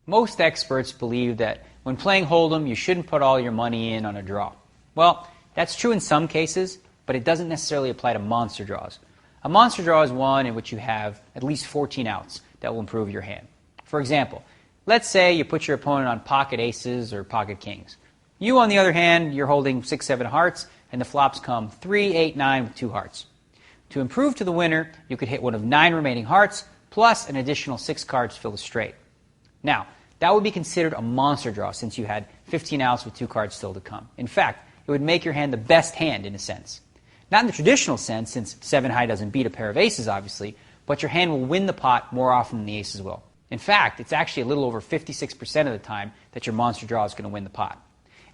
Most experts believe that when playing Hold'em, you shouldn't put all your money in on a draw. Well, that's true in some cases, but it doesn't necessarily apply to monster draws. A monster draw is one in which you have at least 14 outs that will improve your hand. For example, let's say you put your opponent on pocket aces or pocket kings. You, on the other hand, you're holding 6, 7 hearts, and the flops come 3, 8, 9 with 2 hearts. To improve to the winner, you could hit one of 9 remaining hearts, plus an additional 6 cards to fill the straight. Now, that would be considered a monster draw since you had 15 outs with 2 cards still to come. In fact, it would make your hand the best hand in a sense. Not in the traditional sense, since 7 high doesn't beat a pair of aces, obviously, but your hand will win the pot more often than the aces will. In fact, it's actually a little over 56% of the time that your monster draw is going to win the pot.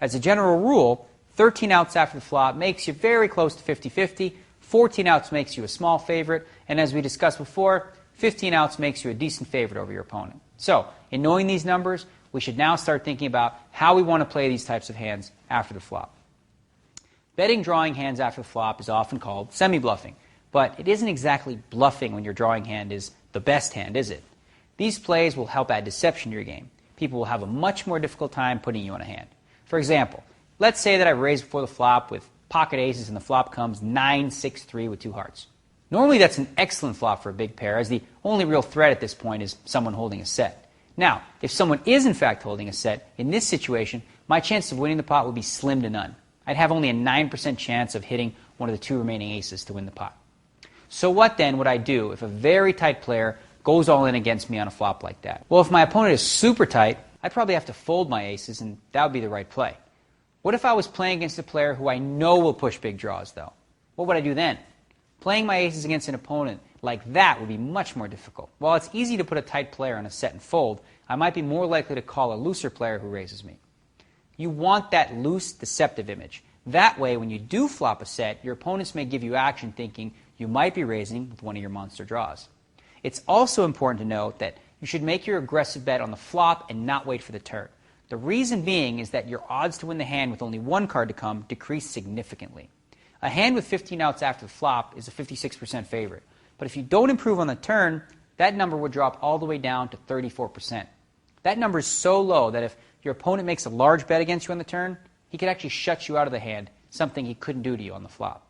As a general rule, 13 outs after the flop makes you very close to 50-50, 14 outs makes you a small favorite, and as we discussed before, 15 outs makes you a decent favorite over your opponent. So, in knowing these numbers, we should now start thinking about how we want to play these types of hands after the flop. Betting drawing hands after the flop is often called semi-bluffing, but it isn't exactly bluffing when your drawing hand is the best hand, is it? These plays will help add deception to your game. People will have a much more difficult time putting you on a hand. For example, let's say that I raise before the flop with pocket aces and the flop comes 9, 6, 3 with 2 hearts. Normally that's an excellent flop for a big pair, as the only real threat at this point is someone holding a set. Now, if someone is in fact holding a set, in this situation, my chance of winning the pot would be slim to none. I'd have only a 9% chance of hitting one of the 2 remaining aces to win the pot. So what then would I do if a very tight player goes all in against me on a flop like that? Well, if my opponent is super tight, I'd probably have to fold my aces, and that would be the right play. What if I was playing against a player who I know will push big draws, though? What would I do then? Playing my aces against an opponent like that would be much more difficult. While it's easy to put a tight player on a set and fold, I might be more likely to call a looser player who raises me. You want that loose, deceptive image. That way, when you do flop a set, your opponents may give you action thinking you might be raising with one of your monster draws. It's also important to note that you should make your aggressive bet on the flop and not wait for the turn. The reason being is that your odds to win the hand with only one card to come decrease significantly. A hand with 15 outs after the flop is a 56% favorite. But if you don't improve on the turn, that number would drop all the way down to 34%. That number is so low that if your opponent makes a large bet against you on the turn, he could actually shut you out of the hand, something he couldn't do to you on the flop.